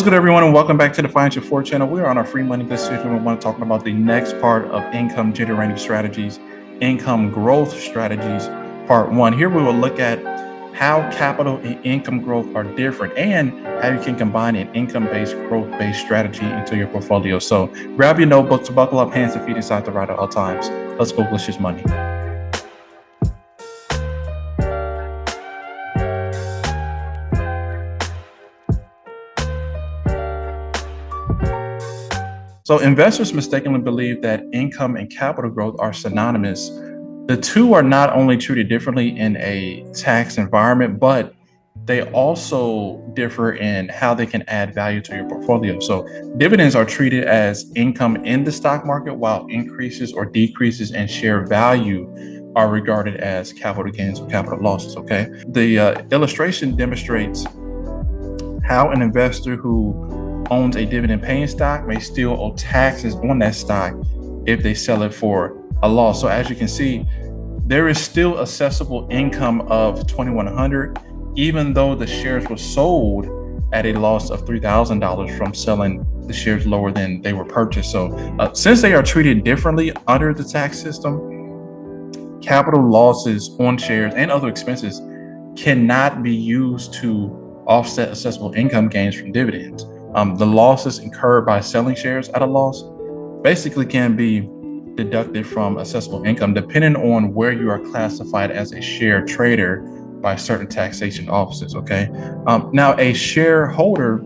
What's good, everyone, and welcome back to the Financial Freedom channel. We are on our free money decision. We want to talk about the next part of income generating strategies, income growth strategies, part one. Here we will look at how capital and income growth are different and how you can combine an income-based, growth-based strategy into your portfolio. So grab your notebooks, buckle up, hands and feet inside the right at all times. Let's go glitch this money. So investors mistakenly believe that income and capital growth are synonymous. The two are not only treated differently in a tax environment, but they also differ in how they can add value to your portfolio. So dividends are treated as income in the stock market, while increases or decreases in share value are regarded as capital gains or capital losses, okay? The illustration demonstrates how an investor who owns a dividend-paying stock may still owe taxes on that stock if they sell it for a loss. So as you can see, there is still assessable income of $2,100, even though the shares were sold at a loss of $3,000 from selling the shares lower than they were purchased. So since they are treated differently under the tax system, capital losses on shares and other expenses cannot be used to offset assessable income gains from dividends. The losses incurred by selling shares at a loss basically can be deducted from assessable income depending on where you are classified as a share trader by certain taxation offices, okay? Now, a shareholder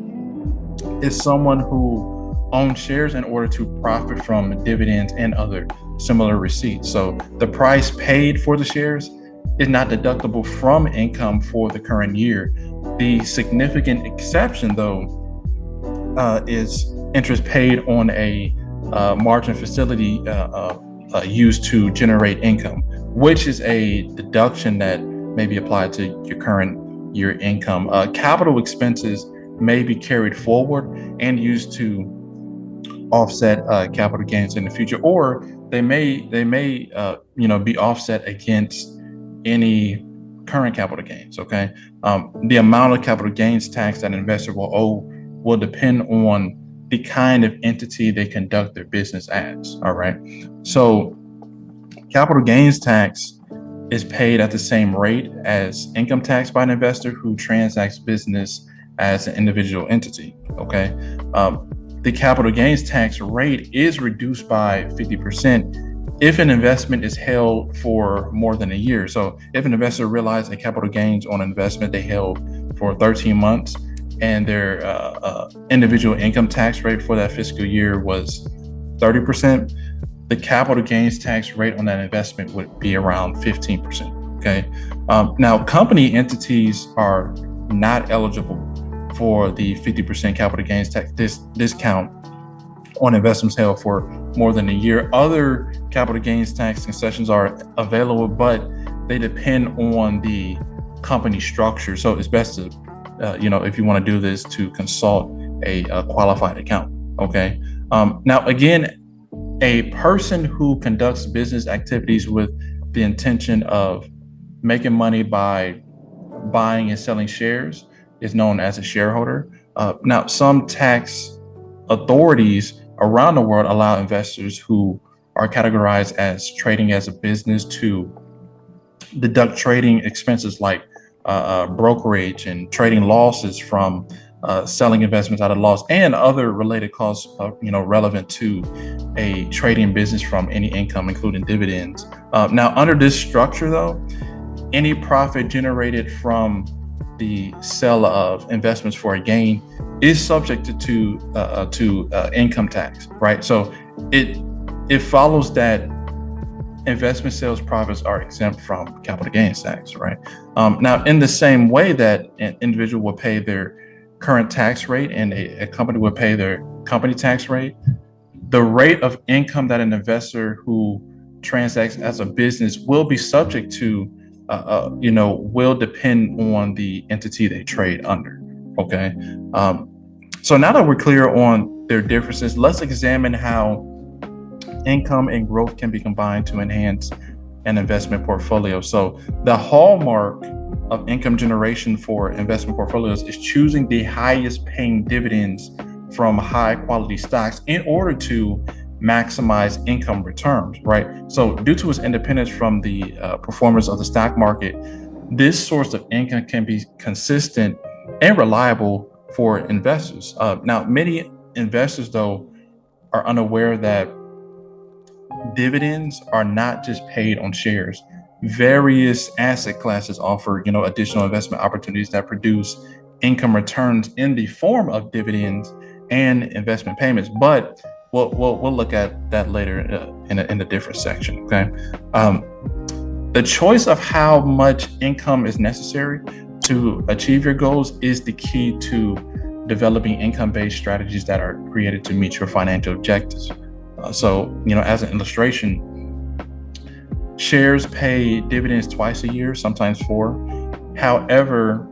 is someone who owns shares in order to profit from dividends and other similar receipts. So the price paid for the shares is not deductible from income for the current year. The significant exception, though, is interest paid on a margin facility used to generate income, which is a deduction that may be applied to your current year income. Capital expenses may be carried forward and used to offset capital gains in the future, or they may be offset against any current capital gains. Okay, the amount of capital gains tax that an investor will owe will depend on the kind of entity they conduct their business as. All right. So capital gains tax is paid at the same rate as income tax by an investor who transacts business as an individual entity. Okay. The capital gains tax rate is reduced by 50% if an investment is held for more than a year. So if an investor realized a capital gains on an investment they held for 13 months, and their individual income tax rate for that fiscal year was 30%, the capital gains tax rate on that investment would be around 15%. Okay. Now, company entities are not eligible for the 50% capital gains tax discount on investments held for more than a year. Other capital gains tax concessions are available, but they depend on the company structure. So it's best to if you want to do this, to consult a qualified accountant. Okay. Now, again, a person who conducts business activities with the intention of making money by buying and selling shares is known as a shareholder. Now, some tax authorities around the world allow investors who are categorized as trading as a business to deduct trading expenses like brokerage and trading losses from selling investments at a loss, and other related costs relevant to a trading business from any income, including dividends. Now, under this structure, though, any profit generated from the sale of investments for a gain is subject to income tax, right? So it follows that investment sales profits are exempt from capital gains tax, right? Now, in the same way that an individual will pay their current tax rate and a company will pay their company tax rate, the rate of income that an investor who transacts as a business will be subject to, will depend on the entity they trade under. Okay. So now that we're clear on their differences, let's examine how income and growth can be combined to enhance an investment portfolio. So the hallmark of income generation for investment portfolios is choosing the highest paying dividends from high quality stocks in order to maximize income returns, right? So due to its independence from the performance of the stock market, this source of income can be consistent and reliable for investors. Now, many investors, though, are unaware that dividends are not just paid on shares. Various asset classes offer, additional investment opportunities that produce income returns in the form of dividends and investment payments. But we'll look at that later in a different section. Okay. The choice of how much income is necessary to achieve your goals is the key to developing income-based strategies that are created to meet your financial objectives. So, as an illustration, shares pay dividends twice a year, sometimes four. However,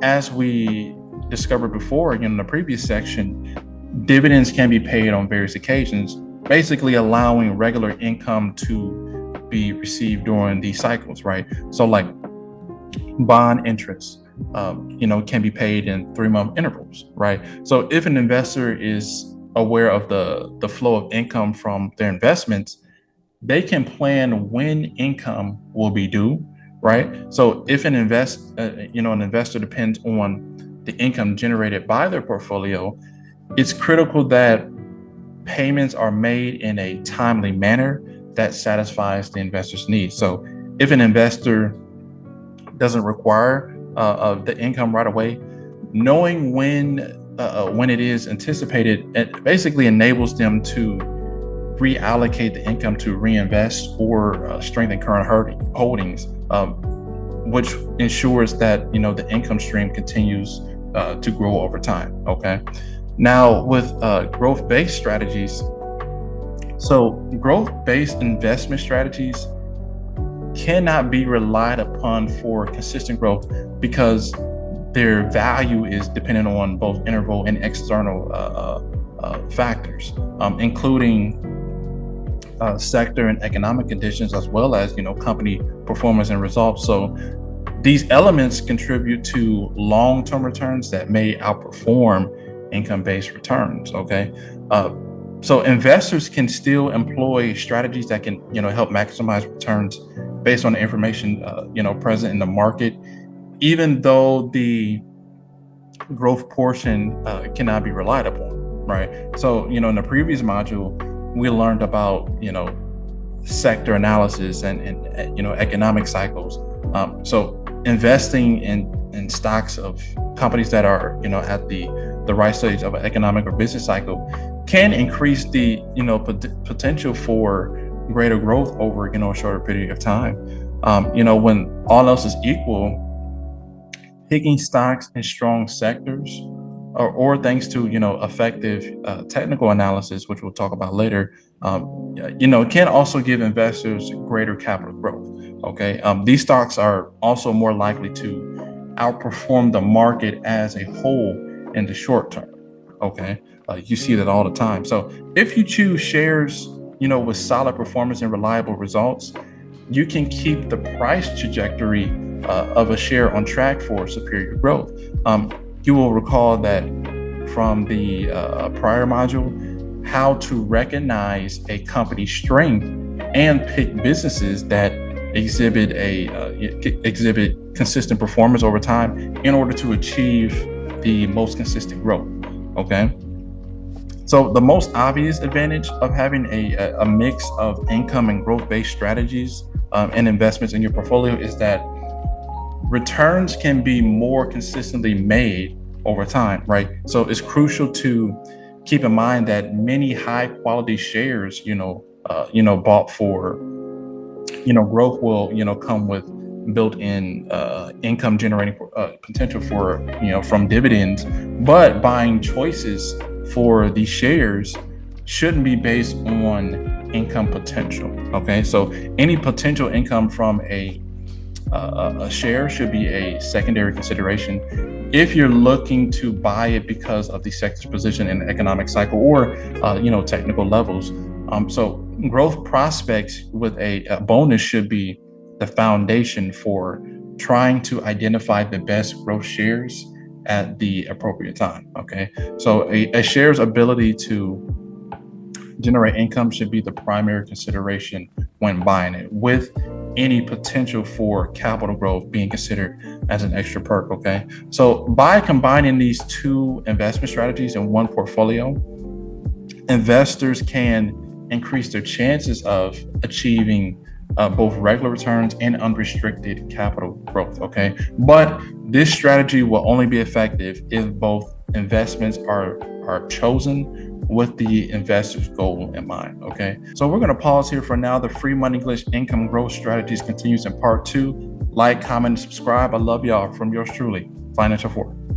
as we discovered before, in the previous section, dividends can be paid on various occasions, basically allowing regular income to be received during these cycles, right? So like bond interest, can be paid in 3-month intervals, right? So if an investor is aware of the flow of income from their investments, they can plan when income will be due, right? So if an investor depends on the income generated by their portfolio, it's critical that payments are made in a timely manner that satisfies the investor's needs. So if an investor doesn't require the income right away, knowing when it is anticipated, it basically enables them to reallocate the income to reinvest or strengthen current holdings, which ensures that the income stream continues to grow over time. Okay. Now, with growth-based strategies, so growth-based investment strategies cannot be relied upon for consistent growth because their value is dependent on both interval and external factors, including sector and economic conditions, as well as company performance and results. So these elements contribute to long-term returns that may outperform income-based returns. Okay. So investors can still employ strategies that can, help maximize returns based on the information, present in the market, even though the growth portion cannot be relied upon, right? So, in the previous module, we learned about, sector analysis and economic cycles. So investing in stocks of companies that are, at the right stage of an economic or business cycle can increase the, potential for greater growth over, a shorter period of time. When all else is equal, picking stocks in strong sectors or thanks to, effective technical analysis, which we'll talk about later, can also give investors greater capital growth. Okay. These stocks are also more likely to outperform the market as a whole in the short term. Okay. You see that all the time. So if you choose shares, with solid performance and reliable results, you can keep the price trajectory of a share on track for superior growth. You will recall that from the prior module, how to recognize a company's strength and pick businesses that exhibit consistent performance over time in order to achieve the most consistent growth. Okay. So the most obvious advantage of having a mix of income and growth-based strategies and investments in your portfolio is that returns can be more consistently made over time, right? So it's crucial to keep in mind that many high-quality shares, bought for, growth will, come with built-in income generating potential for, from dividends, but buying choices for these shares shouldn't be based on income potential. Okay, so any potential income from a share should be a secondary consideration if you're looking to buy it because of the sector's position in the economic cycle or technical levels. So growth prospects with a bonus should be the foundation for trying to identify the best growth shares at the appropriate time. Okay, so a share's ability to generate income should be the primary consideration when buying it, with any potential for capital growth being considered as an extra perk. Okay, so by combining these two investment strategies in one portfolio, investors can increase their chances of achieving both regular returns and unrestricted capital growth. Okay, but this strategy will only be effective if both investments are chosen with the investor's goal in mind. Okay, so we're going to pause here for now. The free money glitch income growth strategies continues in part 2. Like, comment, and subscribe. I love y'all. From yours truly, Financial Freedom.